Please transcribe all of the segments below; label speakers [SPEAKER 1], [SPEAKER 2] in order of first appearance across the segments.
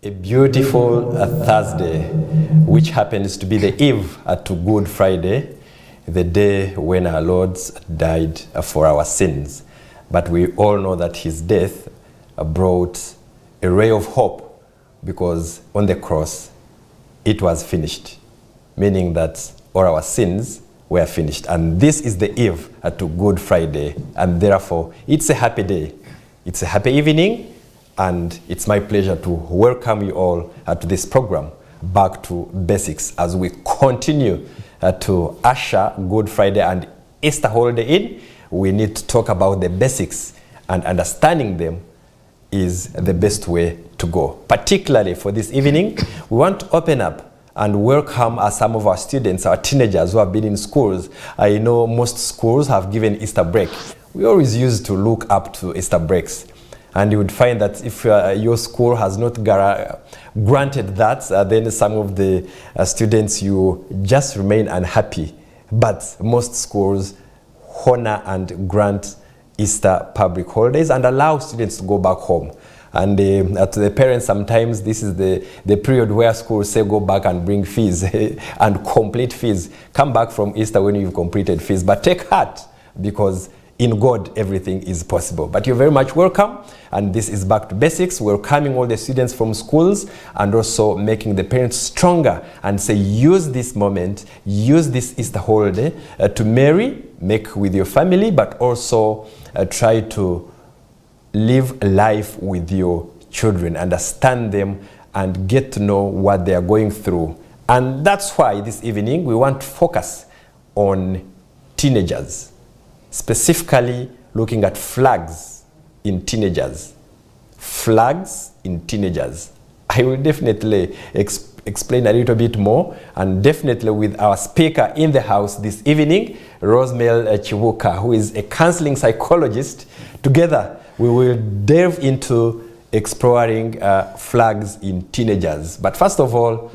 [SPEAKER 1] A beautiful Thursday, which happens to be the eve to Good Friday, the day when our Lord died for our sins. But we all know that his death brought a ray of hope, because on the cross it was finished, meaning that all our sins were finished. And this is the eve to Good Friday, and therefore it's a happy day. It's a happy evening. And it's my pleasure to welcome you all to this program, Back to Basics, as we continue to usher Good Friday and Easter holiday in. We need to talk about the basics, and understanding them is the best way to go. Particularly for this evening, we want to open up and welcome some of our students, our teenagers who have been in schools. I know most schools have given Easter break. We always used to look up to Easter breaks. And you would find that if your school has not granted that, then some of the students, you just remain unhappy. But most schools honor and grant Easter public holidays and allow students to go back home. And to the parents, sometimes this is the period where schools say go back and bring fees and complete fees. Come back from Easter when you've completed fees. But take heart, because in God, everything is possible. But you're very much welcome. And this is Back to Basics, welcoming all the students from schools and also making the parents stronger, and say, use this moment, use this Easter holiday to make with your family, but also try to live life with your children, understand them, and get to know what they are going through. And that's why this evening we want to focus on teenagers, specifically looking at flags in teenagers. Flags in teenagers. I will definitely explain a little bit more, and definitely with our speaker in the house this evening, Rosemel Chiwuka, who is a counseling psychologist. Together we will delve into exploring flags in teenagers. But first of all,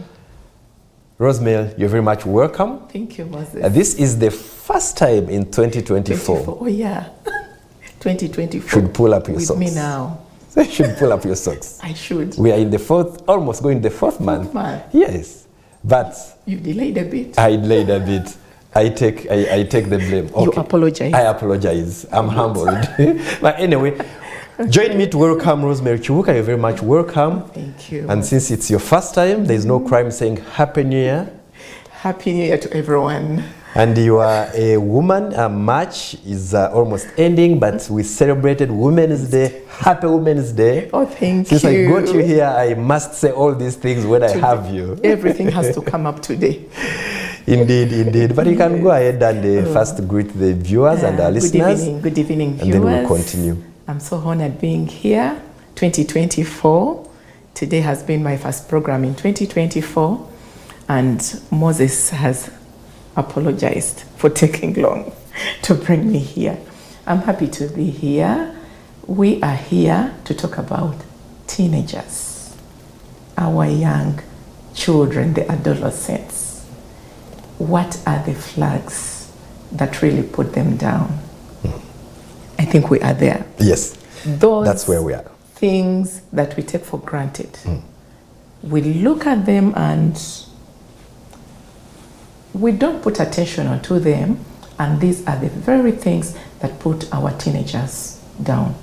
[SPEAKER 1] Rosemel, you're very much welcome.
[SPEAKER 2] Thank you, Moses.
[SPEAKER 1] This is the first time in 2024.
[SPEAKER 2] Oh yeah, 2024.
[SPEAKER 1] Should pull up your socks.
[SPEAKER 2] With me now.
[SPEAKER 1] You should pull up your socks.
[SPEAKER 2] I should.
[SPEAKER 1] We are in the almost going the fourth month. Yes, but
[SPEAKER 2] you delayed a bit.
[SPEAKER 1] I delayed a bit. I take the blame. Okay.
[SPEAKER 2] You apologize.
[SPEAKER 1] I apologize. I'm humbled. But anyway, join me to welcome Rosemary Chiwuka. You're very much welcome.
[SPEAKER 2] Thank you.
[SPEAKER 1] And since it's your first time, there's no crime saying Happy New Year.
[SPEAKER 2] Happy New Year to everyone.
[SPEAKER 1] And you are a woman. March is almost ending, but we celebrated Women's Day. Happy Women's Day.
[SPEAKER 2] Oh, thank you.
[SPEAKER 1] Since I got you here, I must say all these things when I have you.
[SPEAKER 2] Everything has to come up today.
[SPEAKER 1] Indeed, indeed. But you can go ahead and first greet the viewers and our listeners.
[SPEAKER 2] Good evening, viewers.
[SPEAKER 1] And then we'll continue.
[SPEAKER 2] I'm so honored being here. 2024. Today has been my first program in 2024. And Moses has apologized for taking long to bring me here. I'm happy to be here. We are here to talk about teenagers, our young children, the adolescents. What are the flags that really put them down? I think we are there.
[SPEAKER 1] Yes, that's where we are.
[SPEAKER 2] Things that we take for granted. We look at them and we don't put attention onto them, and these are the very things that put our teenagers down.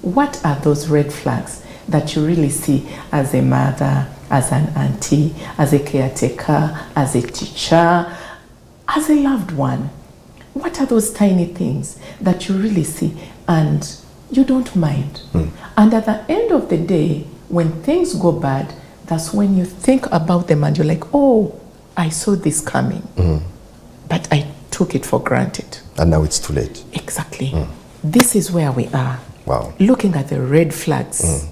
[SPEAKER 2] What are those red flags that you really see as a mother, as an auntie, as a caretaker, as a teacher, as a loved one? What are those tiny things that you really see and you don't mind? And at the end of the day, when things go bad, that's when you think about them and you're like, oh, I saw this coming, but I took it for granted. And
[SPEAKER 1] now it's too late.
[SPEAKER 2] Exactly. This is where we are.
[SPEAKER 1] Wow.
[SPEAKER 2] Looking at the red flags.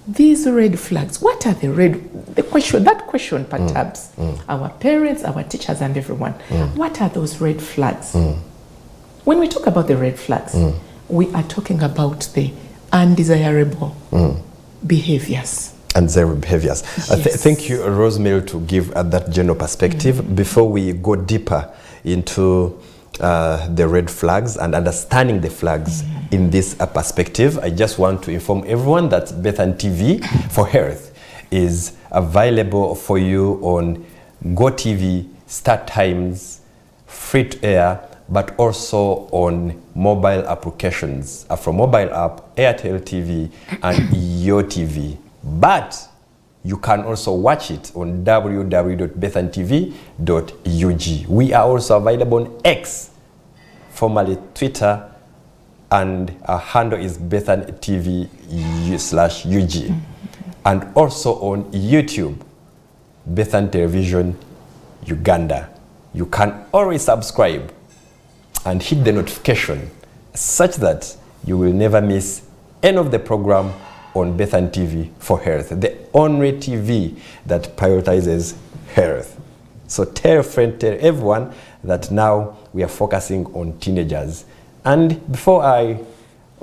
[SPEAKER 2] These red flags, what are that question perturbs our parents, our teachers, and everyone. What are those red flags? When we talk about the red flags, we are talking about the undesirable behaviors.
[SPEAKER 1] And zero behaviors.
[SPEAKER 2] Yes.
[SPEAKER 1] Thank you, Rosemary, to give that general perspective. Before we go deeper into the red flags and understanding the flags in this perspective, I just want to inform everyone that Bethan TV for Health is available for you on GoTV, Star Times, free to air, but also on mobile applications. From mobile app, Airtel TV and Yo TV. But you can also watch it on www.bethanTV.ug. We are also available on X, formerly Twitter, and our handle is BethanTV/UG. And also on YouTube, Bethan Television Uganda. You can always subscribe and hit the notification such that you will never miss any of the program on Bethan TV for Health, the only TV that prioritizes health. So tell a friend, tell everyone that now we are focusing on teenagers. And before I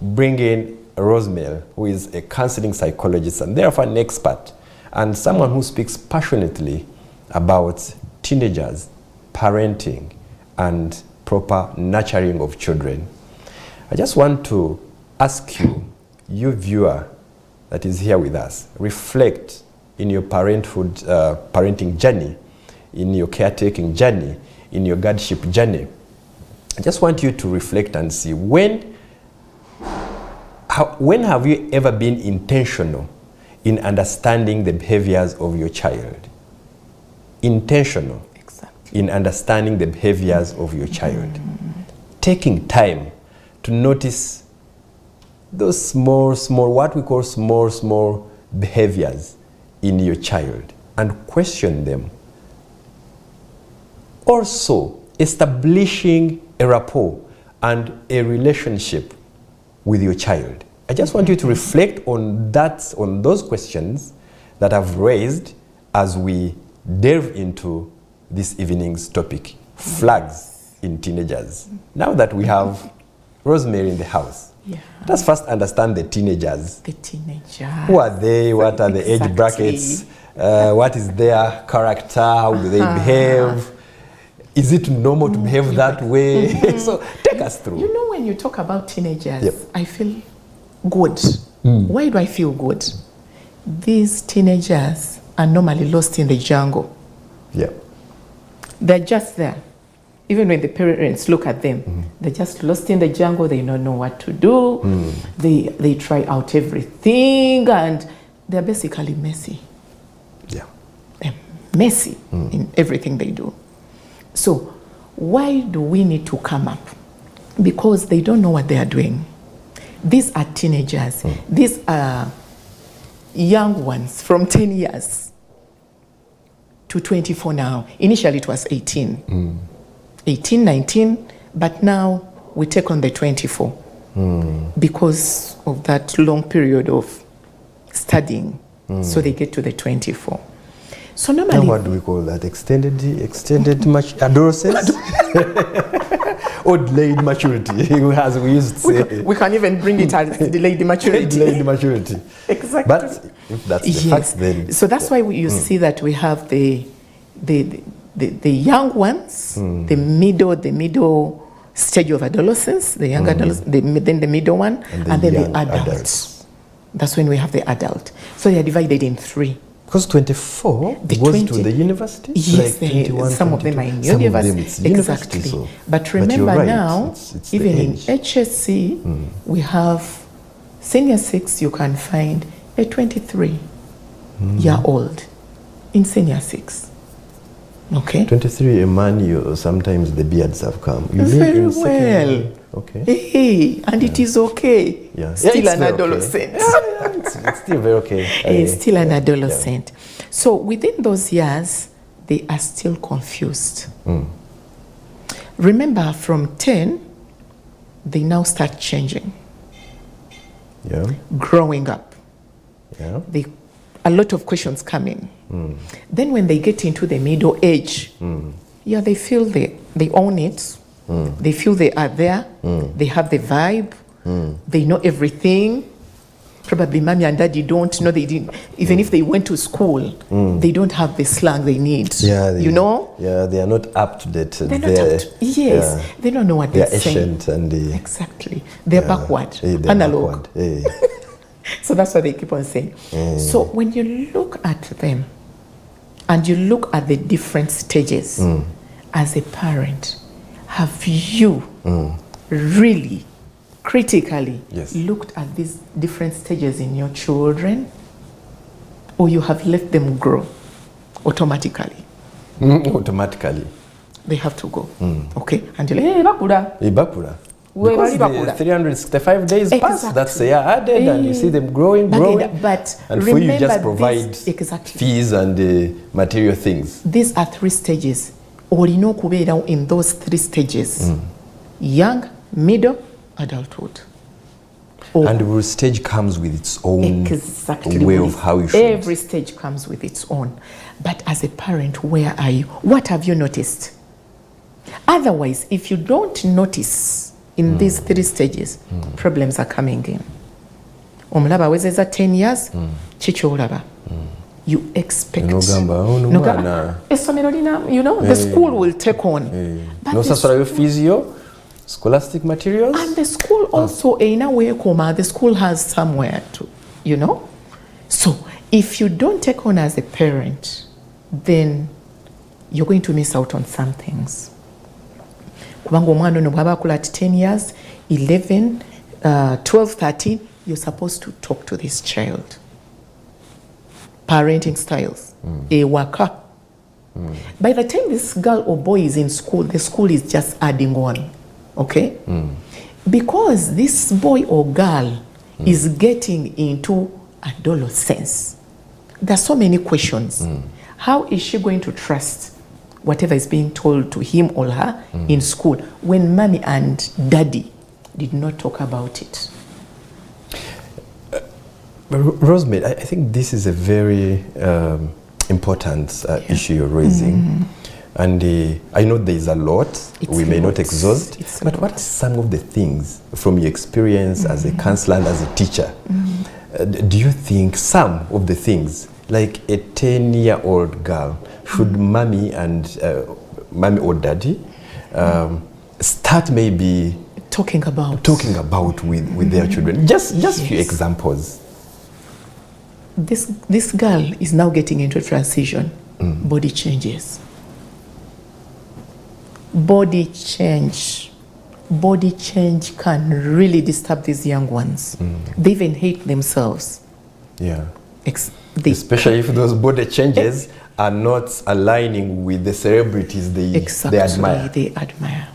[SPEAKER 1] bring in Rosemary, who is a counseling psychologist and therefore an expert, and someone who speaks passionately about teenagers, parenting, and proper nurturing of children, I just want to ask you, you viewer that is here with us, reflect in your parenthood, parenting journey, in your caretaking journey, in your guardianship journey. I just want you to reflect and see when have you ever been intentional in understanding the behaviors of your child? Intentional. Exactly. In understanding the behaviors of your child. Taking time to notice those small, what we call small behaviors in your child and question them. Also, establishing a rapport and a relationship with your child. I just want you to reflect on those questions that I've raised as we delve into this evening's topic, flags in teenagers. Now that we have Rosemary in the house, let's first understand the teenagers.
[SPEAKER 2] The teenagers.
[SPEAKER 1] Who are they? What are the age brackets? What is their character? How do they behave? Is it normal to behave that way? So take us through.
[SPEAKER 2] You know, when you talk about teenagers, I feel good. Why do I feel good? These teenagers are normally lost in the jungle.
[SPEAKER 1] Yeah.
[SPEAKER 2] They're just there. Even when the parents look at them, they're just lost in the jungle. They don't know what to do. They try out everything, and they're basically messy.
[SPEAKER 1] Yeah.
[SPEAKER 2] They're messy in everything they do. So why do we need to come up? Because they don't know what they are doing. These are teenagers. These are young ones from 10 years to 24 now. Initially it was 18. 18, 19, but now we take on the 24 because of that long period of studying. So they get to the 24. So normally,
[SPEAKER 1] now what do we call that? Extended adolescence? Or delayed maturity, as we used to say.
[SPEAKER 2] We can even bring it as delayed maturity.
[SPEAKER 1] Delayed maturity.
[SPEAKER 2] Exactly.
[SPEAKER 1] But if that's the fact, then...
[SPEAKER 2] So that's why you see that we have the young ones, the middle stage of adolescence, the young adolescent, then the middle one, and then the adults. That's when we have the adult. So they are divided in three.
[SPEAKER 1] Because 24 goes to the university?
[SPEAKER 2] Yes,
[SPEAKER 1] like 21,
[SPEAKER 2] some
[SPEAKER 1] 22,
[SPEAKER 2] of them are in
[SPEAKER 1] some
[SPEAKER 2] university.
[SPEAKER 1] Of them it's university.
[SPEAKER 2] Exactly.
[SPEAKER 1] So.
[SPEAKER 2] But remember
[SPEAKER 1] right,
[SPEAKER 2] now,
[SPEAKER 1] it's
[SPEAKER 2] even in HSC, we have senior 6, you can find a 23-year-old in senior 6. Okay.
[SPEAKER 1] 23, a man, sometimes the beards have come. You
[SPEAKER 2] very
[SPEAKER 1] in
[SPEAKER 2] well.
[SPEAKER 1] Okay.
[SPEAKER 2] Hey, and it is okay.
[SPEAKER 1] Yeah.
[SPEAKER 2] Still an adolescent.
[SPEAKER 1] Okay. It's still very okay.
[SPEAKER 2] He's still an adolescent. Yeah. So within those years, they are still confused. Remember, from 10, they now start changing.
[SPEAKER 1] Yeah.
[SPEAKER 2] Growing up.
[SPEAKER 1] Yeah.
[SPEAKER 2] A lot of questions come in. Then when they get into the middle age, they feel they own it. They feel they are there. They have the vibe. They know everything. Probably mommy and daddy don't know. They didn't. Even if they went to school, they don't have the slang they need. Yeah, you know.
[SPEAKER 1] Yeah, they are not up to date.
[SPEAKER 2] They're not up to, yes, they don't know what they're saying.
[SPEAKER 1] Ancient and
[SPEAKER 2] exactly. They're backward.
[SPEAKER 1] They're
[SPEAKER 2] analog.
[SPEAKER 1] Backward.
[SPEAKER 2] So that's what they keep on saying. So when you look at them and you look at the different stages as a parent, have you really critically looked at these different stages in your children, or you have let them grow automatically?
[SPEAKER 1] Automatically.
[SPEAKER 2] They have to go. Okay? And you're like, hey, bakura.
[SPEAKER 1] Because the 365 days pass, that's a year added, and you see them growing.
[SPEAKER 2] But
[SPEAKER 1] and for you just provide fees and material things.
[SPEAKER 2] These are 3 stages. Olino kubeera in those 3 stages. Young, middle, adulthood.
[SPEAKER 1] And every stage comes with its own way of how you should.
[SPEAKER 2] Every stage comes with its own. But as a parent, where are you? What have you noticed? Otherwise, if you don't notice in these 3 stages, problems are coming in. Omulaba wezeza 10 years, chikyolaba. You expect.
[SPEAKER 1] The
[SPEAKER 2] school will take on.
[SPEAKER 1] No sasara physio, scholastic materials.
[SPEAKER 2] And the school also, the school has somewhere to, So if you don't take on as a parent, then you're going to miss out on some things. At 10 years, 11, 12, 13, you're supposed to talk to this child. Parenting styles. Ewaka. By the time this girl or boy is in school, the school is just adding on. Okay? Because this boy or girl is getting into adolescence, there's so many questions. How is she going to trust whatever is being told to him or her in school when mommy and daddy did not talk about it?
[SPEAKER 1] Rosemary, I think this is a very important issue you're raising. And I know there is a lot. We may not exhaust. But what are some of the things from your experience as a counselor and as a teacher? Do you think some of the things, like a 10-year-old girl, should mommy or daddy start maybe
[SPEAKER 2] talking about
[SPEAKER 1] with their children? Just few examples.
[SPEAKER 2] This girl is now getting into transition. Body changes. Body change can really disturb these young ones. They even hate themselves.
[SPEAKER 1] Yeah. Especially if those body changes are not aligning with the celebrities they admire.
[SPEAKER 2] They admire.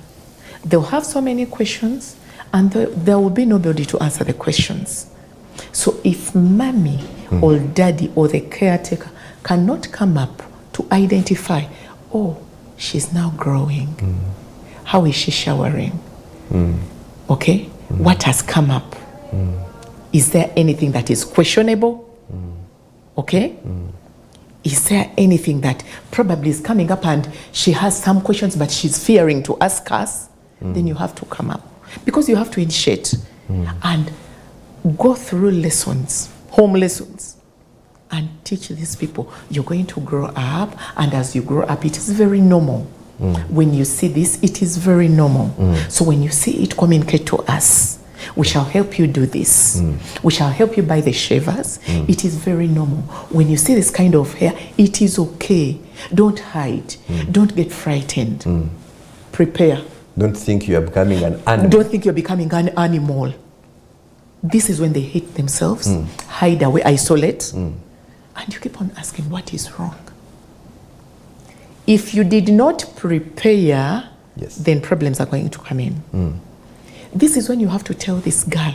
[SPEAKER 2] They'll have so many questions, and there will be nobody to answer the questions. So if mommy or daddy or the caretaker cannot come up to identify, oh, she's now growing. How is she showering? Okay? What has come up? Is there anything that is questionable? Okay? Is there anything that probably is coming up and she has some questions but she's fearing to ask us? Then you have to come up. Because you have to initiate and go through lessons, home lessons, and teach these people. You're going to grow up, and as you grow up, it is very normal. When you see this, it is very normal. So when you see it, communicate to us. We shall help you do this. We shall help you buy the shavers. It is very normal. When you see this kind of hair, it is okay. Don't hide. Don't get frightened. Prepare.
[SPEAKER 1] Don't think you are becoming an animal.
[SPEAKER 2] Don't think you're becoming an animal. This is when they hate themselves, hide away, isolate, and you keep on asking, what is wrong? If you did not prepare, then problems are going to come in. This is when you have to tell this girl,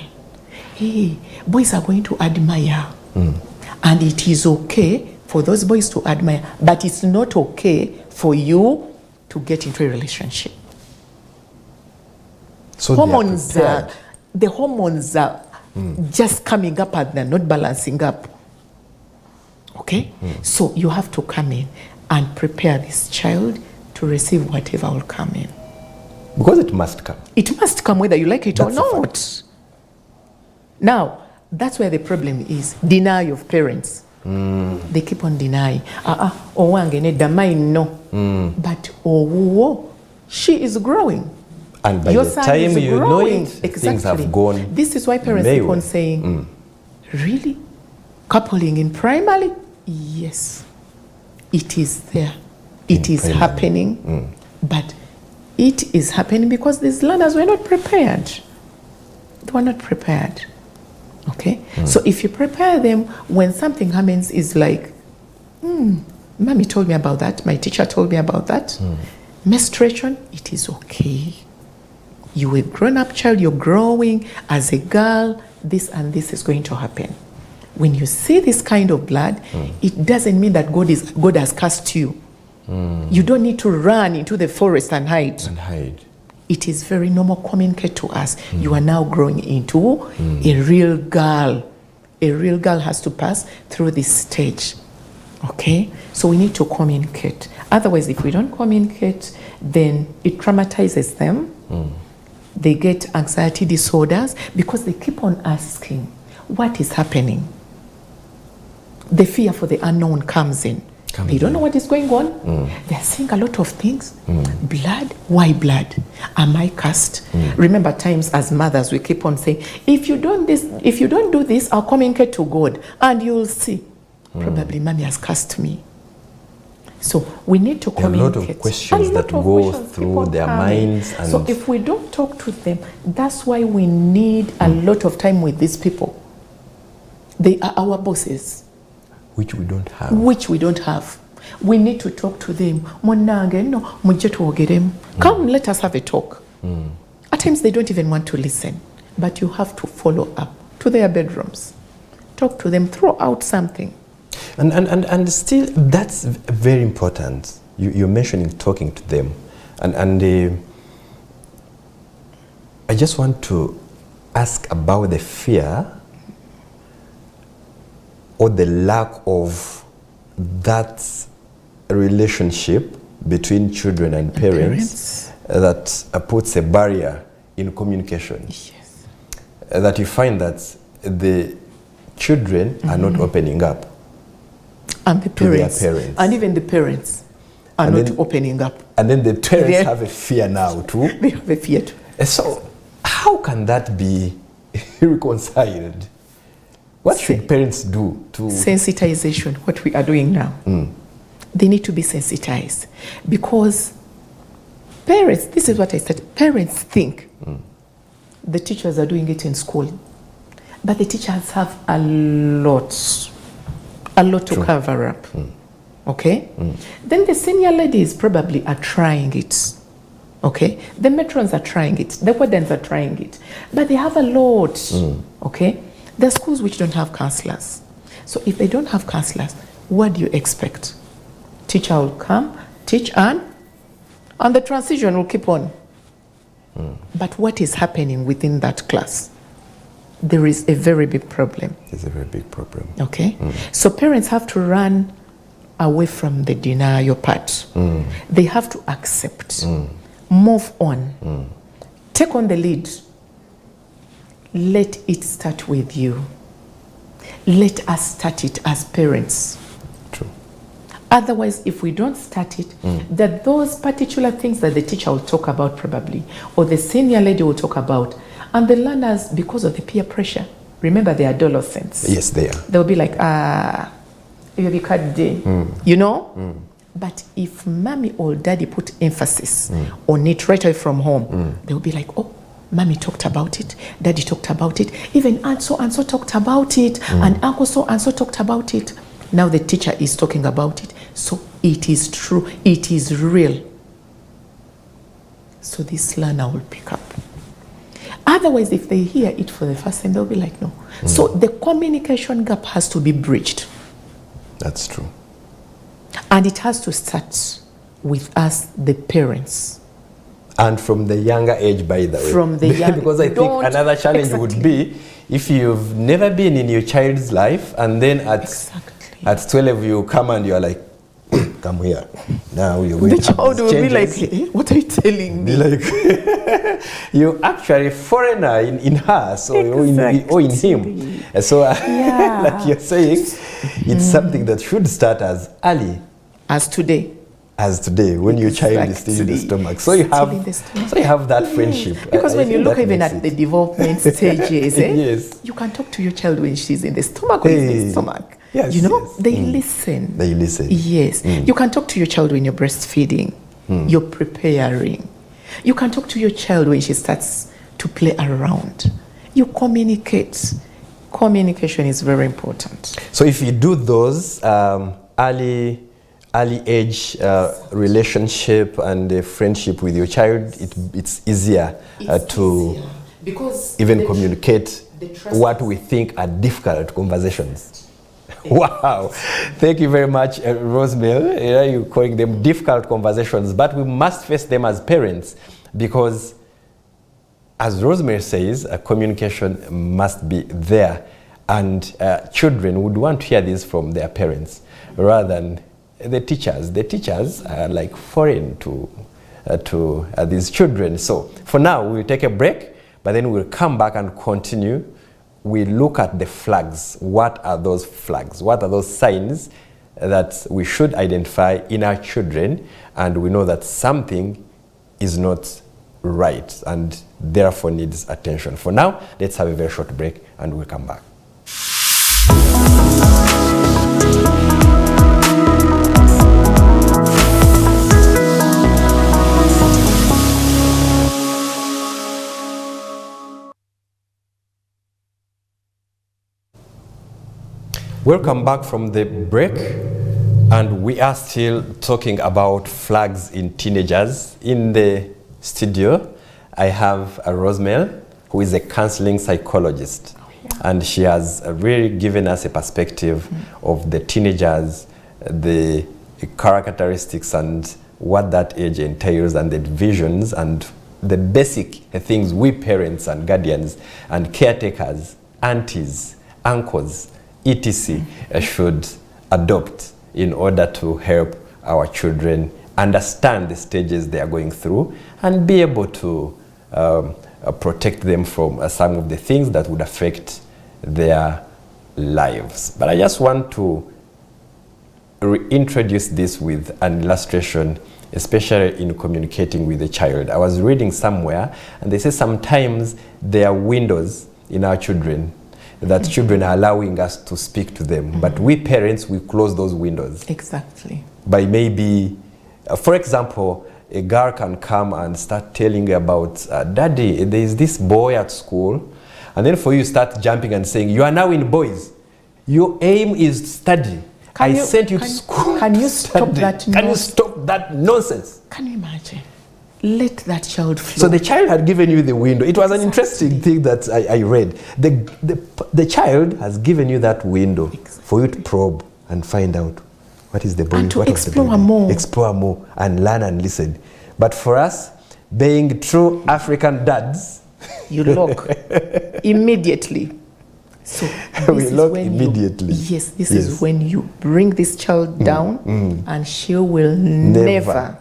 [SPEAKER 2] hey, boys are going to admire. And it is okay for those boys to admire, but it's not okay for you to get into a relationship.
[SPEAKER 1] So
[SPEAKER 2] the hormones are just coming up and they're not balancing up. Okay? So you have to come in and prepare this child to receive whatever will come in.
[SPEAKER 1] Because it must come.
[SPEAKER 2] It must come whether you like it or not. Now, that's where the problem is. Deny of parents. They keep on denying. But she is growing.
[SPEAKER 1] And by the time you know it, things have gone.
[SPEAKER 2] This is why parents keep on saying, Really? Coupling in primary? Yes. It is there. It is happening. But it is happening because these learners were not prepared. They were not prepared. Okay? So if you prepare them, when something happens, it's like, mommy told me about that. My teacher told me about that. Menstruation, it is okay. You a grown-up child, you're growing as a girl, this and this is going to happen. When you see this kind of blood, it doesn't mean that God has cursed you. You don't need to run into the forest and hide. It is very normal. Communicate to us. You are now growing into a real girl. A real girl has to pass through this stage. Okay? So we need to communicate. Otherwise, if we don't communicate, then it traumatizes them. They get anxiety disorders because they keep on asking, what is happening? The fear for the unknown comes in. They don't know what is going on. They're seeing a lot of things. Blood? Why blood? Am I cursed? Remember times as mothers, we keep on saying, if you don't do this, I'll communicate to God and you'll see. Probably mommy has cursed me. So we need to communicate.
[SPEAKER 1] A lot of questions that go through their minds. And
[SPEAKER 2] so if we don't talk to them, that's why we need a lot of time with these people. They are our bosses.
[SPEAKER 1] Which we don't have. We need to talk to them. Come, let us have a talk. At times they don't even want to listen, but you have to follow up to their bedrooms. Talk to them, throw out something. And still, that's very important. You're mentioning talking to them. And I just want to ask about the fear or the lack of that relationship between children and parents. That puts a barrier in communication.
[SPEAKER 2] Yes.
[SPEAKER 1] That you find that the children are not opening up.
[SPEAKER 2] And the parents.
[SPEAKER 1] To their parents.
[SPEAKER 2] And even the parents are not opening up.
[SPEAKER 1] And then the parents have a fear now too.
[SPEAKER 2] They have a fear too.
[SPEAKER 1] So how can that be reconciled? What should parents do to...
[SPEAKER 2] Sensitization, what we are doing now. They need to be sensitized. Because parents, this is what I said, parents think the teachers are doing it in school. But the teachers have a lot to cover up. Okay? Then the senior ladies probably are trying it. Okay? The matrons are trying it. The wardens are trying it. But they have a lot. Okay? There are schools which don't have counselors. So if they don't have counselors, what do you expect? Teacher will come, teach and the transition will keep on. But what is happening within that class? There is a very big problem.
[SPEAKER 1] There's a very big problem.
[SPEAKER 2] Okay? So parents have to run away from the denial part. They have to accept. Move on. Take on the lead. Let it start with you. Let us start it as parents.
[SPEAKER 1] True.
[SPEAKER 2] Otherwise, if we don't start it, that those particular things that the teacher will talk about probably, or the senior lady will talk about, and the learners, because of the peer pressure, remember they are adolescents.
[SPEAKER 1] Yes, they are.
[SPEAKER 2] They'll be like, you'll be cut day, you know? But if mommy or daddy put emphasis on it right away from home, they'll be like, oh, mommy talked about it, daddy talked about it, even aunt so and so talked about it, and uncle so and so talked about it. Now the teacher is talking about it. So it is true, it is real. So this learner will pick up. Otherwise, if they hear it for the first time, they'll be like, no. So the communication gap has to be bridged.
[SPEAKER 1] That's true.
[SPEAKER 2] And it has to start with us, the parents.
[SPEAKER 1] And from the younger age, by the way.
[SPEAKER 2] From the young,
[SPEAKER 1] because I think another challenge would be if you've never been in your child's life and then at 12 you come and you're like, come here. Now you're going
[SPEAKER 2] the child will be like, hey, what are you telling me?
[SPEAKER 1] Like, you're actually a foreigner in her, so or in him. And so,
[SPEAKER 2] yeah.
[SPEAKER 1] like you're saying, it's something that should start as early
[SPEAKER 2] as today.
[SPEAKER 1] as today when your child is still in the stomach. So you have that friendship.
[SPEAKER 2] Because when you look even at the development stages,
[SPEAKER 1] yes.
[SPEAKER 2] you can talk to your child when she's in the stomach or in the stomach.
[SPEAKER 1] Yes,
[SPEAKER 2] you know,
[SPEAKER 1] yes.
[SPEAKER 2] they listen.
[SPEAKER 1] They listen.
[SPEAKER 2] Yes. You can talk to your child when you're breastfeeding. You're preparing. You can talk to your child when she starts to play around. You communicate. Communication is very important.
[SPEAKER 1] So if you do those early age relationship and friendship with your child, it's easier to
[SPEAKER 2] because
[SPEAKER 1] even communicate what we think are difficult conversations. Wow, thank you very much, Rosemary. You're calling them difficult conversations, but we must face them as parents because, as Rosemary says, communication must be there, and children would want to hear this from their parents rather than the teachers. The teachers are like foreign to these children. So for now, we'll take a break, but then we'll come back and continue. We look at the flags. What are those flags? What are those signs that we should identify in our children? And we know that something is not right and therefore needs attention. For now, let's have a very short break and we'll come back. Welcome back from the break, and we are still talking about flags in teenagers. In the studio, I have Rosemary, who is a counseling psychologist, and she has really given us a perspective of the teenagers, the characteristics and what that age entails, and the divisions and the basic things we parents and guardians and caretakers, aunties, uncles, etc. Should adopt in order to help our children understand the stages they are going through and be able to protect them from some of the things that would affect their lives. But I just want to reintroduce this with an illustration, especially in communicating with a child. I was reading somewhere and they say sometimes there are windows in our children that children are allowing us to speak to them. But we parents, we close those windows.
[SPEAKER 2] Exactly.
[SPEAKER 1] By maybe, for example, a girl can come and start telling you about, Daddy, there is this boy at school. And then for you start jumping and saying, you are now in boys. Your aim is study. I sent you to school.
[SPEAKER 2] Can you stop that?
[SPEAKER 1] Can you stop that nonsense?
[SPEAKER 2] Can you imagine? Let that child flow.
[SPEAKER 1] So the child had given you the window. It was an interesting thing that I read. The child has given you that window for you to probe and find out what is the boy.
[SPEAKER 2] And to explore more.
[SPEAKER 1] Explore more and learn and listen. But for us, being true African dads,
[SPEAKER 2] you lock immediately. So
[SPEAKER 1] we lock immediately.
[SPEAKER 2] This is when you bring this child down and she will never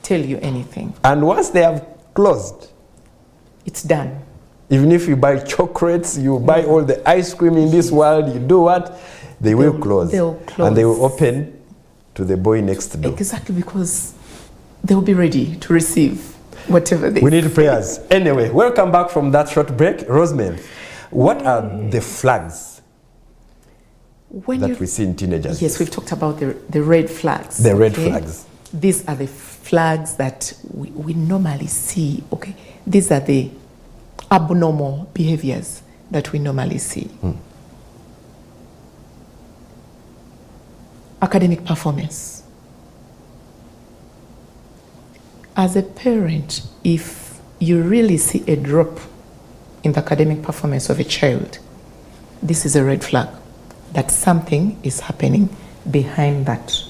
[SPEAKER 2] tell you anything. And
[SPEAKER 1] once they have closed,
[SPEAKER 2] it's done.
[SPEAKER 1] Even if you buy chocolates, you buy all the ice cream in this world, you do what? They will close.
[SPEAKER 2] They'll close.
[SPEAKER 1] And they will open to the boy next door.
[SPEAKER 2] Exactly, because they'll be ready to receive whatever they
[SPEAKER 1] We need prayers. Anyway, welcome back from that short break. Rosemary, what are the flags that we see in teenagers?
[SPEAKER 2] Yes, we've talked about the red flags.
[SPEAKER 1] The red flags.
[SPEAKER 2] These are the flags that we normally see, okay? These are the abnormal behaviors that we normally see. Academic performance. As a parent, if you really see a drop in the academic performance of a child, this is a red flag that something is happening behind that.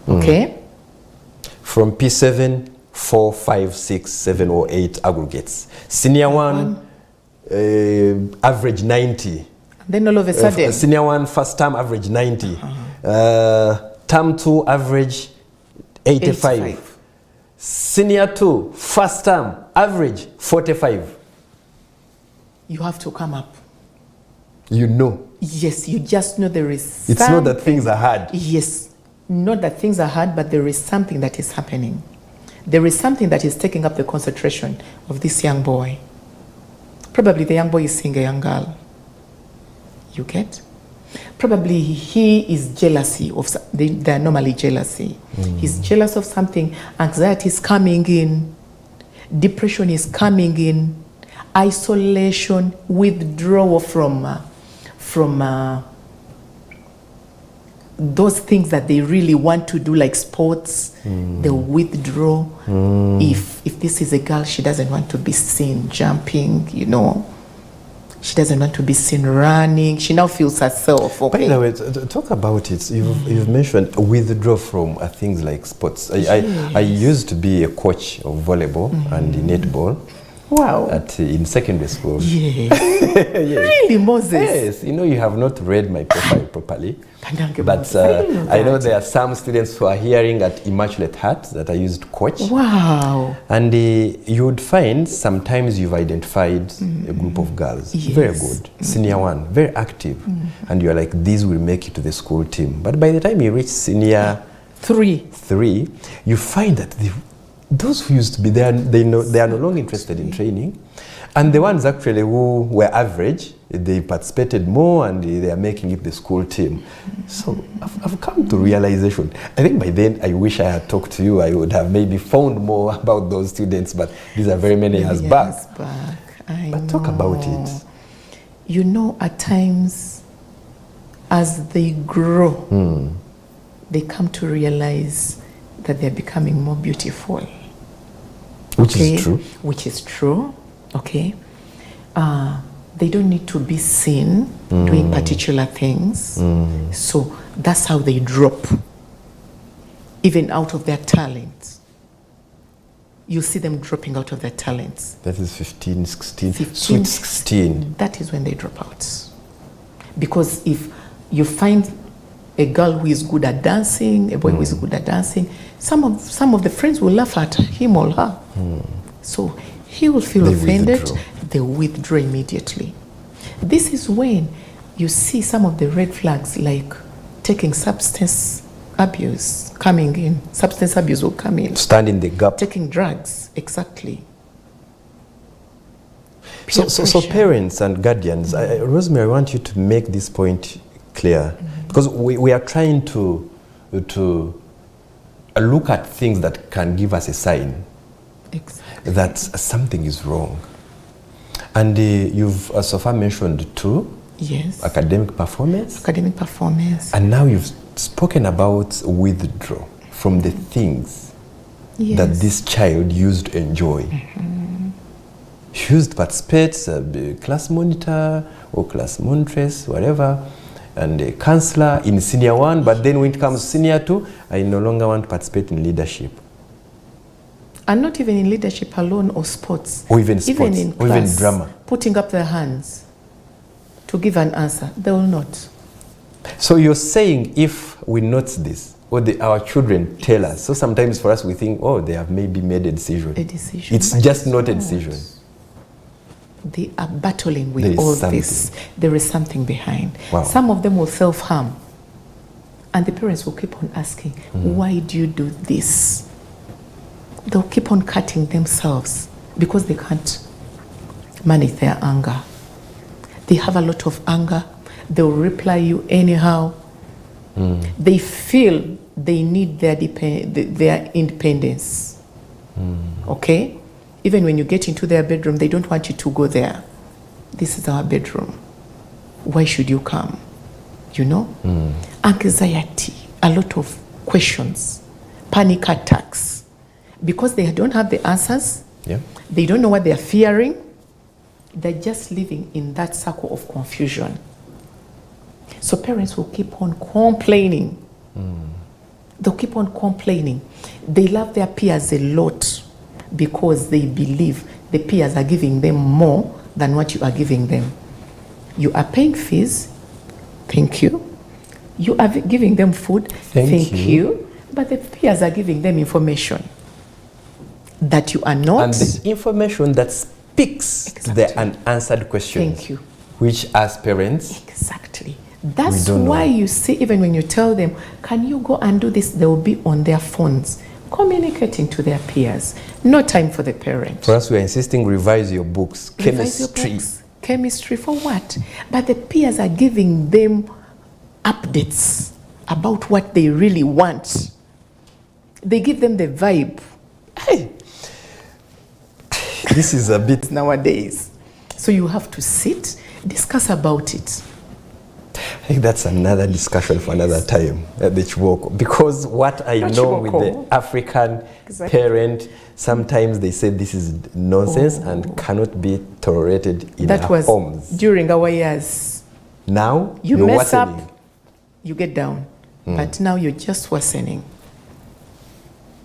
[SPEAKER 2] Okay?
[SPEAKER 1] From P7, 4, 5, 6, 7, or 8 aggregates. Senior one, average 90.
[SPEAKER 2] And then all of a sudden.
[SPEAKER 1] Senior one, first term, average 90. Term 2, average 85. Senior 2, first term, average 45.
[SPEAKER 2] You have to come up.
[SPEAKER 1] You know.
[SPEAKER 2] Yes, you just know there is
[SPEAKER 1] It's not that things are hard.
[SPEAKER 2] Yes. Not that things are hard, but there is something that is happening. There is something that is taking up the concentration of this young boy. Probably the young boy is seeing a young girl. You get? Probably he is jealousy of, they are normally jealousy. He's jealous of something. Anxiety is coming in. Depression is coming in. Isolation, withdrawal from those things that they really want to do, like sports. They'll withdraw. If this is a girl, she doesn't want to be seen jumping, you know. She doesn't want to be seen running. She now feels herself. Okay.
[SPEAKER 1] By the way, talk about it. You've mentioned withdraw from things like sports. I used to be a coach of volleyball and netball.
[SPEAKER 2] Wow.
[SPEAKER 1] In secondary school.
[SPEAKER 2] Yes.
[SPEAKER 1] Yes.
[SPEAKER 2] Really, Moses?
[SPEAKER 1] Yes. You know, you have not read my profile properly. But I know there are some students who are hearing at Immaculate Heart that I used to coach.
[SPEAKER 2] Wow.
[SPEAKER 1] And you would find sometimes you've identified a group of girls.
[SPEAKER 2] Yes.
[SPEAKER 1] Very good. Senior 1, very active. And you're like, these will make it to the school team. But by the time you reach senior 3, you find that those who used to be there, they are no longer interested in training. And the ones actually who were average, they participated more and they are making it the school team. So I've come to realization. I think by then I wish I had talked to you. I would have maybe found more about those students, but these are very many years back. But talk about it.
[SPEAKER 2] You know, at times, as they grow, they come to realize that they're becoming more beautiful.
[SPEAKER 1] Which is true.
[SPEAKER 2] Which is true. Okay. They don't need to be seen doing particular things. So that's how they drop, even out of their talents. You see them dropping out of their talents.
[SPEAKER 1] That is 15, 16, sweet 16.
[SPEAKER 2] That is when they drop out. Because if you find a girl who is good at dancing, a boy who is good at dancing, some of the friends will laugh at him or her. So he will feel offended. They withdraw immediately. This is when you see some of the red flags, like taking substance abuse coming in. Substance abuse will come in.
[SPEAKER 1] Stand in the gap.
[SPEAKER 2] Taking drugs, exactly.
[SPEAKER 1] So parents and guardians, Rosemary, I want you to make this point clear, because we are trying to look at things that can give us a sign that something is wrong. And you've so far mentioned 2.
[SPEAKER 2] Yes.
[SPEAKER 1] Academic performance.
[SPEAKER 2] Academic performance.
[SPEAKER 1] And now you've spoken about withdraw from the things that this child used to enjoy. She used to participate, class monitor or class monitress, whatever, and a counselor in senior 1, but then when it comes to senior 2, I no longer want to participate in leadership.
[SPEAKER 2] And not even in leadership alone or sports.
[SPEAKER 1] Or even sports,
[SPEAKER 2] even in class,
[SPEAKER 1] or even drama.
[SPEAKER 2] Putting up their hands to give an answer, they will not.
[SPEAKER 1] So you're saying if we note this, or our children tell us, so sometimes for us we think, oh, they have maybe made a decision. It's just not a decision. They
[SPEAKER 2] are battling with all this. There is something behind. Wow. Some of them will self-harm. And the parents will keep on asking, why do you do this? They'll keep on cutting themselves because they can't manage their anger. They have a lot of anger. They'll reply you anyhow. They feel they need their independence. Okay? Even when you get into their bedroom, they don't want you to go there. This is our bedroom. Why should you come? You know? Anxiety, a lot of questions, panic attacks. Because they don't have the answers, they don't know what they're fearing, they're just living in that circle of confusion. So parents will keep on complaining. They'll keep on complaining. They love their peers a lot because they believe the peers are giving them more than what you are giving them. You are paying fees, thank you. You are giving them food, thank you. But the peers are giving them information that you are not.
[SPEAKER 1] And the information that speaks to the unanswered questions.
[SPEAKER 2] Thank you.
[SPEAKER 1] Which as parents.
[SPEAKER 2] Exactly. That's why you see, even when you tell them, can you go and do this, they will be on their phones, communicating to their peers. No time for the parent.
[SPEAKER 1] For us, we are insisting, revise your books. Chemistry.
[SPEAKER 2] Your books. Chemistry for what? But the peers are giving them updates about what they really want. They give them the vibe.
[SPEAKER 1] Hey, this is a bit
[SPEAKER 2] nowadays. So you have to sit, discuss about it.
[SPEAKER 1] I think that's another discussion for another time at the Chiboko. Because what I know with the African parent, sometimes they say this is nonsense and cannot be tolerated in our homes.
[SPEAKER 2] During our years.
[SPEAKER 1] Now,
[SPEAKER 2] you mess up, you get down. But now you're just worsening.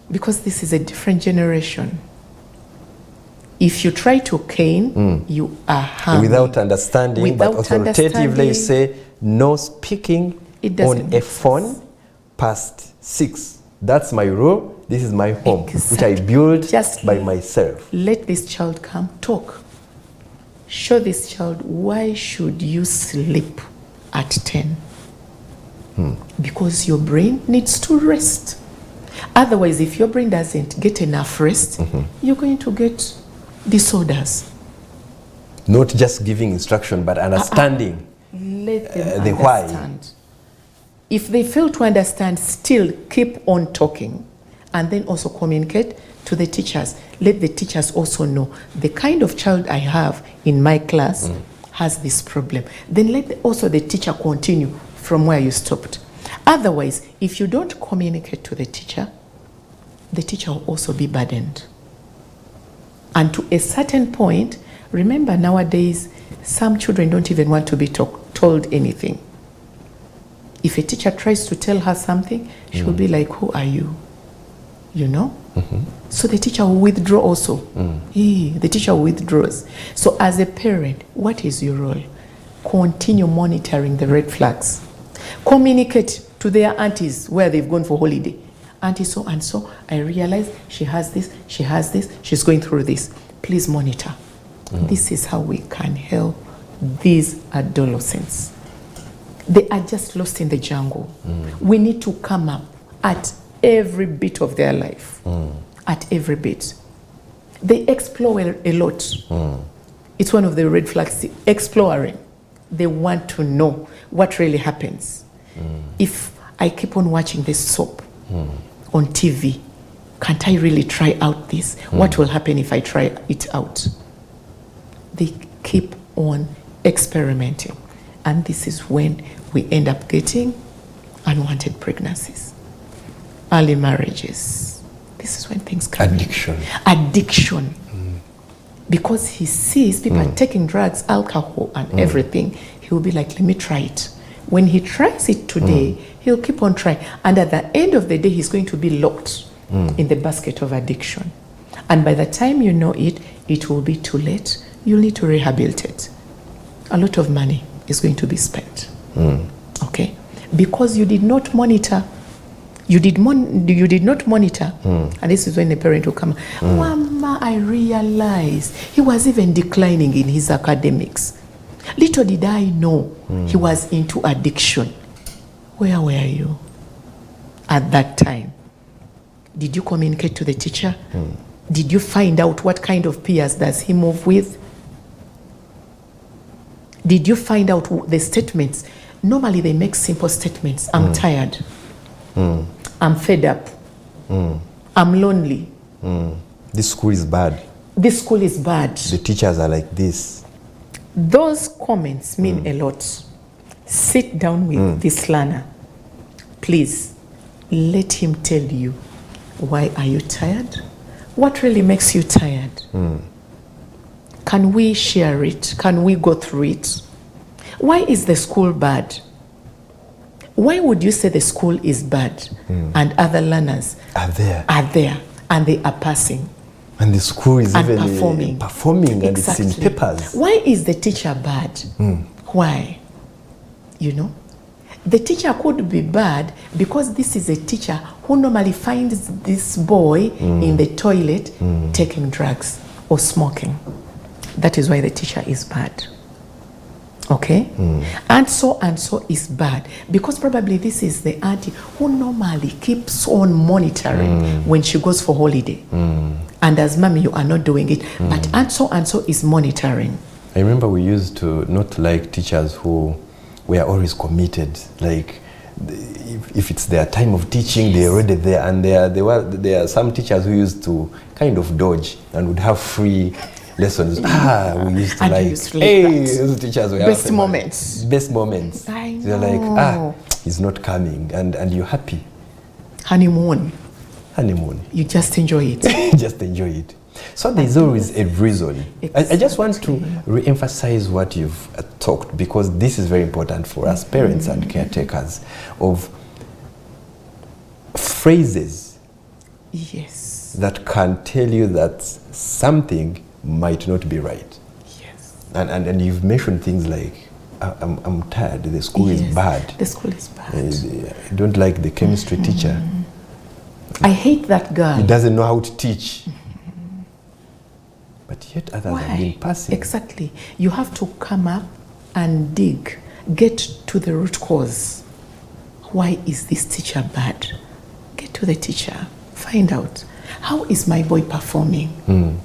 [SPEAKER 2] Because this is a different generation. If you try to cane, you are harming.
[SPEAKER 1] Without understanding, but authoritatively you say, no speaking on a phone past 6. That's my rule. This is my home, which I built just by myself.
[SPEAKER 2] Let this child come talk. Show this child, why should you sleep at 10? Because your brain needs to rest. Otherwise, if your brain doesn't get enough rest, you're going to get disorders.
[SPEAKER 1] Not just giving instruction, but understanding.
[SPEAKER 2] Let them understand. Why. If they fail to understand, still keep on talking. And then also communicate to the teachers. Let the teachers also know the kind of child I have in my class has this problem. Then let also the teacher continue from where you stopped. Otherwise, if you don't communicate to the teacher will also be burdened. And to a certain point, remember nowadays, some children don't even want to be told anything. If a teacher tries to tell her something, she'll be like, who are you? You know? So the teacher will withdraw also. The teacher withdraws. So as a parent, what is your role? Continue monitoring the red flags. Communicate to their aunties where they've gone for holiday. Auntie so and so, I realize she has this, she's going through this. Please monitor. This is how we can help these adolescents. They are just lost in the jungle. We need to come up at every bit of their life. At every bit. They explore a lot. It's one of the red flags, exploring. They want to know what really happens. If I keep on watching this soap on TV, can't I really try out this? What will happen if I try it out? They keep on experimenting. And this is when we end up getting unwanted pregnancies, early marriages. This is when things come
[SPEAKER 1] Addiction.
[SPEAKER 2] Addiction. Because he sees people taking drugs, alcohol, and everything, he will be like, let me try it. When he tries it today, he'll keep on trying. And at the end of the day, he's going to be locked in the basket of addiction. And by the time you know it, it will be too late. You'll need to rehabilitate. A lot of money is going to be spent. Okay? Because you did not monitor. You did not monitor. And this is when the parent will come, Mama, I realized he was even declining in his academics. Little did I know he was into addiction. Where were you at that time? Did you communicate to the teacher? Did you find out what kind of peers does he move with? Did you find out the statements? Normally they make simple statements. I'm tired. I'm fed up. I'm lonely.
[SPEAKER 1] This school is bad.
[SPEAKER 2] This school is bad.
[SPEAKER 1] The teachers are like this.
[SPEAKER 2] Those comments mean a lot. Sit down with this learner. Please, let him tell you, why are you tired? What really makes you tired? Can we share it? Can we go through it? Why is the school bad? Why would you say the school is bad and other learners are there and they are passing?
[SPEAKER 1] And the school is even
[SPEAKER 2] performing
[SPEAKER 1] and it's in papers.
[SPEAKER 2] Why is the teacher bad? Why? You know? The teacher could be bad because this is a teacher who normally finds this boy in the toilet taking drugs or smoking. That is why the teacher is bad. Okay? And so is bad. Because probably this is the auntie who normally keeps on monitoring when she goes for holiday. And as mommy, you are not doing it. But and so is monitoring.
[SPEAKER 1] I remember we used to not like teachers who were always committed. Like, if it's their time of teaching, they're already there. And there are some teachers who used to kind of dodge and would have free lessons. We used to those teachers were
[SPEAKER 2] best moments.
[SPEAKER 1] Best moments.
[SPEAKER 2] I know.
[SPEAKER 1] They're like, he's not coming, and you're happy.
[SPEAKER 2] Honeymoon.
[SPEAKER 1] You
[SPEAKER 2] just enjoy it.
[SPEAKER 1] just enjoy it. So there's always a reason.
[SPEAKER 2] Exactly.
[SPEAKER 1] I just want to re-emphasize what you've talked, because this is very important for us parents and caretakers, of phrases
[SPEAKER 2] yes,
[SPEAKER 1] that can tell you that something might not be right.
[SPEAKER 2] Yes.
[SPEAKER 1] And you've mentioned things like, I'm tired, the school is bad.
[SPEAKER 2] The school is bad.
[SPEAKER 1] I don't like the chemistry teacher.
[SPEAKER 2] I hate that girl.
[SPEAKER 1] He doesn't know how to teach. But yet others have been passing.
[SPEAKER 2] Exactly. You have to come up and dig. Get to the root cause. Why is this teacher bad? Get to the teacher. Find out. How is my boy performing?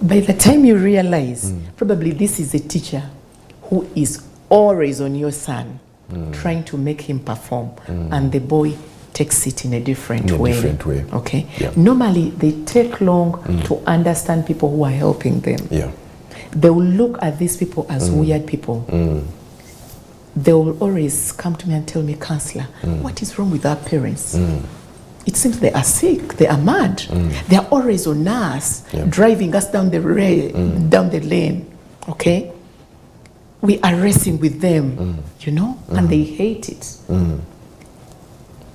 [SPEAKER 2] By the time you realize, probably this is a teacher who is always on your son, trying to make him perform, and the boy takes it in a different way. Okay?
[SPEAKER 1] Yeah.
[SPEAKER 2] Normally, they take long to understand people who are helping them.
[SPEAKER 1] Yeah.
[SPEAKER 2] They will look at these people as weird people. They will always come to me and tell me, counselor, what is wrong with our parents? It seems they are sick, they are mad. They are always on us, driving us down the lane, okay? We are racing with them, you know, and they hate it.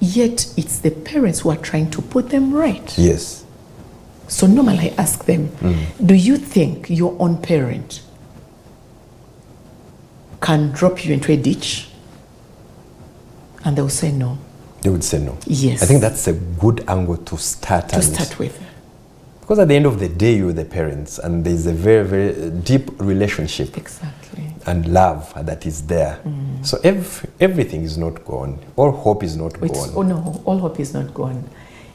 [SPEAKER 2] Yet it's the parents who are trying to put them right.
[SPEAKER 1] Yes.
[SPEAKER 2] So normally I ask them, do you think your own parent can drop you into a ditch? And they will say no.
[SPEAKER 1] They would say no.
[SPEAKER 2] Yes.
[SPEAKER 1] I think that's a good angle to start
[SPEAKER 2] with.
[SPEAKER 1] Because at the end of the day, you're the parents, and there's a very, very deep relationship.
[SPEAKER 2] Exactly.
[SPEAKER 1] And love that is there. So everything is not gone. All hope is not gone.
[SPEAKER 2] Oh no, all hope is not gone.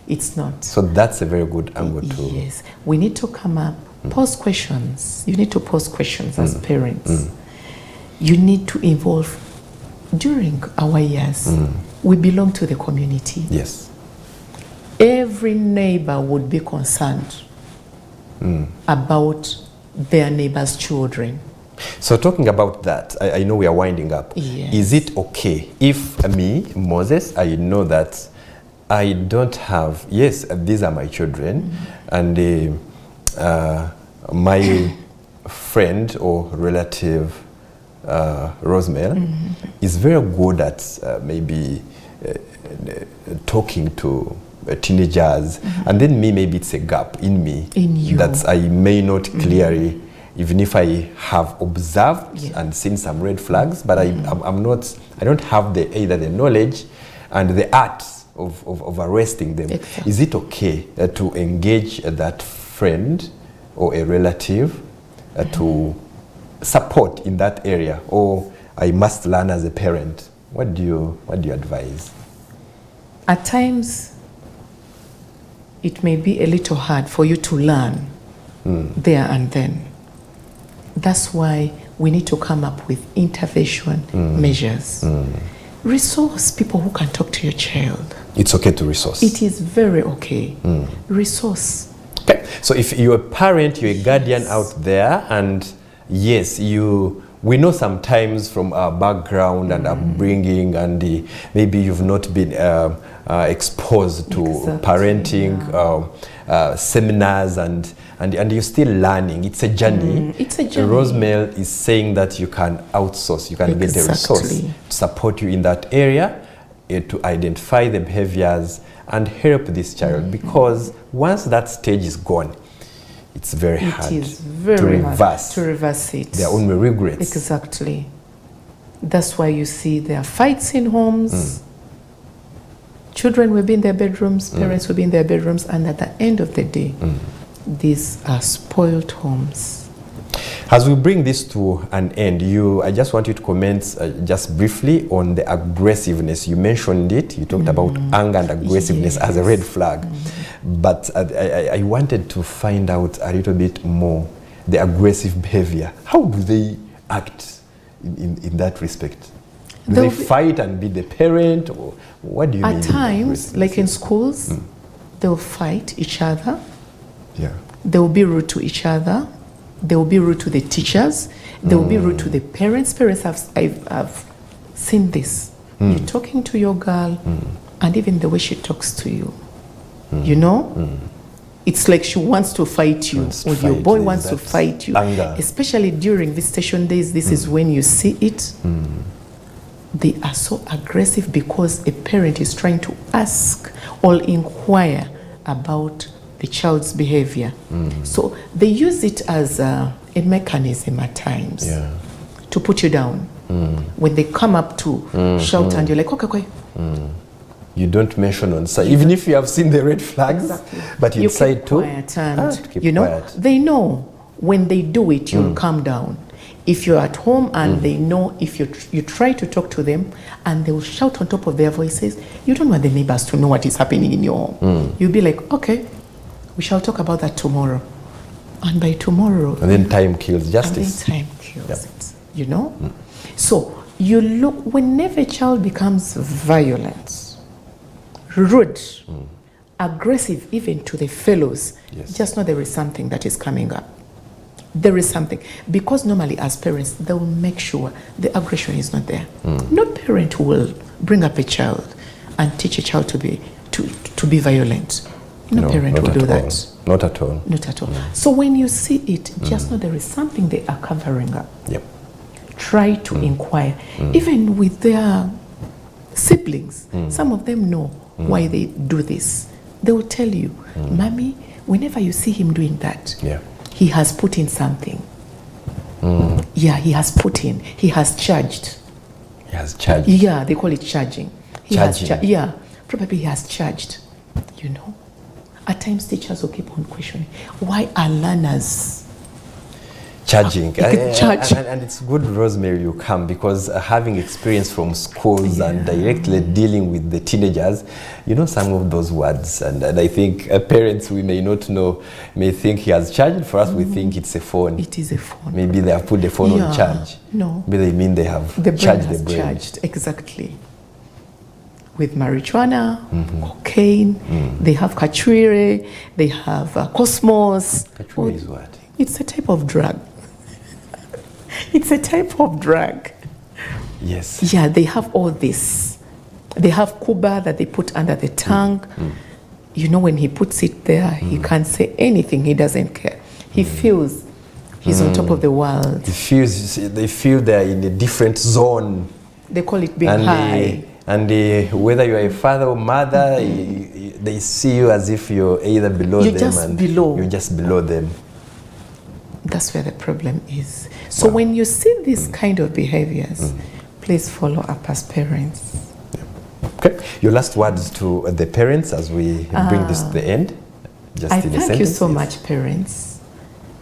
[SPEAKER 2] It's not.
[SPEAKER 1] So that's a very good angle too.
[SPEAKER 2] Yes. We need to come up, pose questions. You need to pose questions as parents. You need to involve. During our years, we belong to the community.
[SPEAKER 1] Yes.
[SPEAKER 2] Every neighbor would be concerned about their neighbor's children.
[SPEAKER 1] So talking about that, I know we are winding up.
[SPEAKER 2] Yes.
[SPEAKER 1] Is it okay if me, Moses, I know that I don't have, yes, these are my children, and my friend or relative, Rosemary, is very good at maybe talking to teenagers, and then maybe it's a gap in me that I may not clearly, even if I have observed and seen some red flags, but I don't have either the knowledge and the art of arresting them.
[SPEAKER 2] Exactly.
[SPEAKER 1] Is it okay to engage that friend or a relative to support in that area, or I must learn as a parent? What do you advise?
[SPEAKER 2] At times, it may be a little hard for you to learn there and then. That's why we need to come up with intervention measures. Resource people who can talk to your child.
[SPEAKER 1] It's okay to resource.
[SPEAKER 2] It is very okay. Resource.
[SPEAKER 1] Okay. So if you're a parent, you're a guardian out there, and yes, we know sometimes from our background and upbringing, and maybe you've not been exposed to parenting seminars, and you're still learning. It's a journey.
[SPEAKER 2] It's a journey.
[SPEAKER 1] Rosemary is saying that you can outsource, you can get a resource to support you in that area, to identify the behaviors and help this child, because once that stage is gone, it's very hard to reverse
[SPEAKER 2] it.
[SPEAKER 1] There are only regrets.
[SPEAKER 2] Exactly. That's why you see there are fights in homes. Children will be in their bedrooms, parents will be in their bedrooms, and at the end of the day, these are spoiled homes.
[SPEAKER 1] As we bring this to an end, I just want you to comment just briefly on the aggressiveness. You mentioned it. You talked about anger and aggressiveness as a red flag. But I wanted to find out a little bit more the aggressive behavior. How do they act in that respect? Do they fight and be the parent? Or what do you mean?
[SPEAKER 2] At times, like in schools, they'll fight each other.
[SPEAKER 1] Yeah.
[SPEAKER 2] They will be rude to each other. They will be rude to the teachers. They will be rude to the parents. I've seen this. You're talking to your girl, and even the way she talks to you, you know, it's like she wants to fight you, or your boy wants to fight you.
[SPEAKER 1] Anger.
[SPEAKER 2] Especially during visitation days, this is when you see it. They are so aggressive because a parent is trying to ask or inquire about the child's behavior. So they use it as a mechanism at times to put you down. When they come up to shout and you're like, okay.
[SPEAKER 1] You don't mention on side, even if you have seen the red flags, but you decide to
[SPEAKER 2] keep quiet. They know when they do it, you'll calm down. If you're at home and they know, if you try to talk to them and they will shout on top of their voices, you don't want the neighbors to know what is happening in your home. You'll be like, okay, we shall talk about that tomorrow. And by tomorrow...
[SPEAKER 1] And then time kills justice.
[SPEAKER 2] And then time kills it, you know? So you look, whenever a child becomes violent, rude, aggressive even to the fellows, just know there is something that is coming up. There is something. Because normally as parents, they will make sure the aggression is not there. No parent will bring up a child and teach a child to be violent. No parent will do that.
[SPEAKER 1] Not at all.
[SPEAKER 2] Not at all. So when you see it, just know there is something they are covering up.
[SPEAKER 1] Yep.
[SPEAKER 2] Try to inquire. Even with their siblings, some of them know why they do this. They will tell you, Mommy, whenever you see him doing that, he has put in something. Yeah, he has put in. He has charged.
[SPEAKER 1] He has charged.
[SPEAKER 2] Yeah, they call it charging.
[SPEAKER 1] Charging.
[SPEAKER 2] Probably he has charged, you know. At times teachers will keep on questioning, why are learners
[SPEAKER 1] charging? And it's good, Rosemary, you come, because having experience from schools and directly dealing with the teenagers, you know some of those words. And I think parents, we may not know, may think he has charged. For us, we think it's a phone.
[SPEAKER 2] It is a phone.
[SPEAKER 1] Maybe they have put the phone on charge.
[SPEAKER 2] No.
[SPEAKER 1] Maybe they mean they have charged the brain.
[SPEAKER 2] Charged, exactly. With marijuana, cocaine, they have kachwiri, they have cosmos.
[SPEAKER 1] Kachwiri is what?
[SPEAKER 2] It's a type of drug. It's a type of drug.
[SPEAKER 1] Yes.
[SPEAKER 2] Yeah, they have all this. They have kuba that they put under the tongue. You know, when he puts it there, he can't say anything. He doesn't care. He feels he's on top of the world.
[SPEAKER 1] They feel they're in a different zone.
[SPEAKER 2] They call it being high.
[SPEAKER 1] And whether you're a father or mother, they see you as if you're either below them. You're just below them.
[SPEAKER 2] That's where the problem is. So when you see these kind of behaviors, please follow up as parents.
[SPEAKER 1] Okay. Your last words to the parents as we bring this to the end.
[SPEAKER 2] I thank you so much, parents,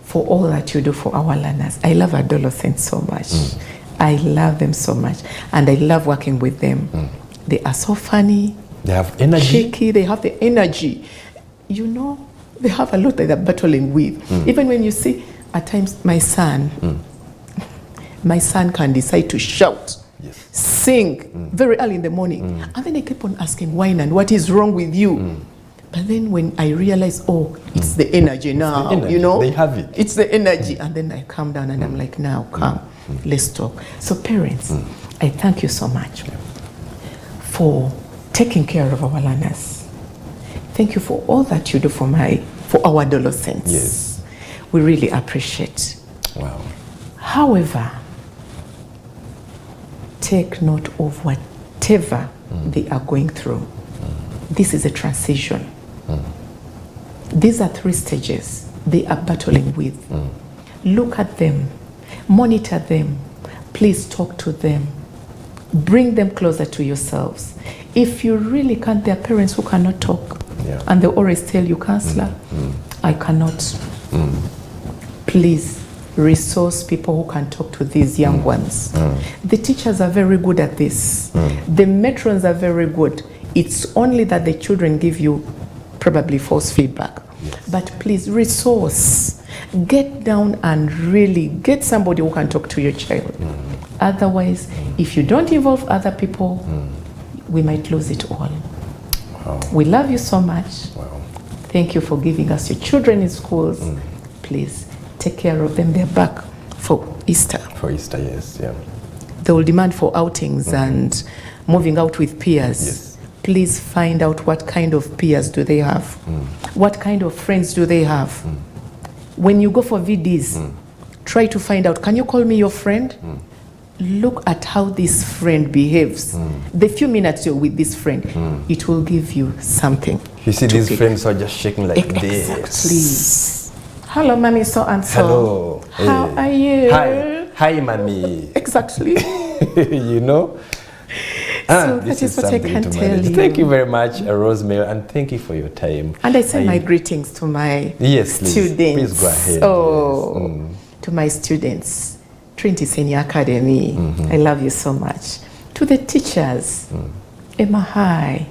[SPEAKER 2] for all that you do for our learners. I love adolescents so much. I love them so much, and I love working with them. They are so funny.
[SPEAKER 1] They have energy.
[SPEAKER 2] Cheeky. They have the energy. You know, they have a lot that they're battling with. Even when you see, at times, my son can decide to shout, sing very early in the morning, and then I keep on asking, why and what is wrong with you? But then when I realize, oh, it's the energy now, you know,
[SPEAKER 1] they have it.
[SPEAKER 2] It's the energy, and then I calm down and I'm like, now, come. Let's talk. So parents, I thank you so much for taking care of our learners. Thank you for all that you do for our adolescents.
[SPEAKER 1] Yes.
[SPEAKER 2] We really appreciate.
[SPEAKER 1] Wow.
[SPEAKER 2] However, take note of whatever they are going through. This is a transition. These are 3 stages they are battling with. Look at them. Monitor them. Please talk to them. Bring them closer to yourselves. If you really can't, there are parents who cannot talk. And they always tell you, counselor, I cannot. Please resource people who can talk to these young ones. The teachers are very good at this. The matrons are very good. It's only that the children give you probably false feedback.
[SPEAKER 1] Yes.
[SPEAKER 2] But please, resource. Get down and really get somebody who can talk to your child. Otherwise, if you don't involve other people, we might lose it all.
[SPEAKER 1] Wow.
[SPEAKER 2] We love you so much.
[SPEAKER 1] Wow.
[SPEAKER 2] Thank you for giving us your children in schools. Please take care of them. They're back for Easter.
[SPEAKER 1] For Easter, yes, yeah.
[SPEAKER 2] They will demand for outings and moving out with peers.
[SPEAKER 1] Yes.
[SPEAKER 2] Please find out what kind of peers do they have. What kind of friends do they have. When you go for VDs, try to find out, can you call me your friend? Look at how this friend behaves. The few minutes you're with this friend, it will give you something.
[SPEAKER 1] You see these friends are just shaking like this.
[SPEAKER 2] Exactly. Hello, mommy, so and so.
[SPEAKER 1] Hello.
[SPEAKER 2] How are you?
[SPEAKER 1] Hi, mommy.
[SPEAKER 2] Exactly.
[SPEAKER 1] You know?
[SPEAKER 2] So that is what I can tell you.
[SPEAKER 1] Thank you very much, Rosemary, and thank you for your time.
[SPEAKER 2] And I send my greetings to my students.
[SPEAKER 1] Please go ahead.
[SPEAKER 2] Oh, to my students, Trinity Senior Academy. I love you so much. To the teachers, Emma High,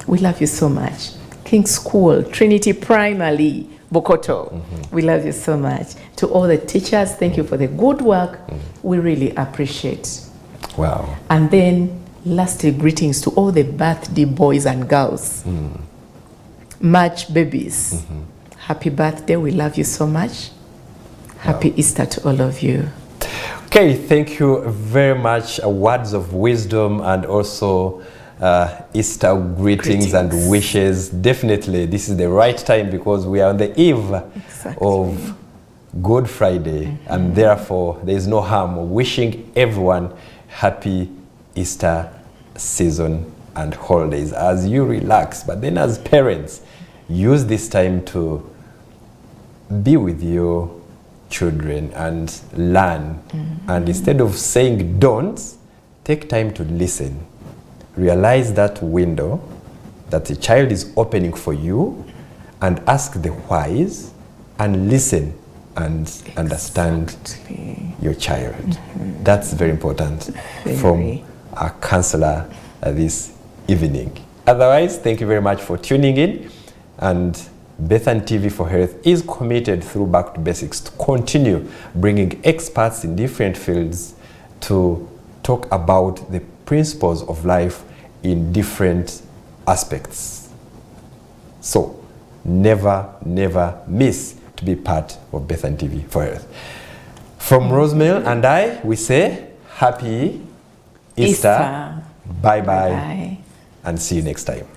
[SPEAKER 2] we love you so much. King's School, Trinity Primary, Bokoto, we love you so much. To all the teachers, thank you for the good work. We really appreciate.
[SPEAKER 1] Wow.
[SPEAKER 2] And then lastly, greetings to all the birthday boys and girls. March babies. Happy birthday. We love you so much. Happy Easter to all of you.
[SPEAKER 1] Okay, thank you very much. Words of wisdom and also Easter greetings and wishes. Definitely, this is the right time because we are on the eve of Good Friday, and therefore there is no harm wishing everyone happy Easter season and holidays as you relax. But then as parents, use this time to be with your children and learn. And instead of saying don't, take time to listen. Realize that window that the child is opening for you and ask the whys and listen and understand your child. That's very important from our counselor this evening. Otherwise, thank you very much for tuning in. And Bethan TV for Health is committed through Back to Basics to continue bringing experts in different fields to talk about the principles of life in different aspects. So, never miss to be part of Bethan TV for Health. From Rosemary and I, we say happy Easter. Bye-bye, and see you next time.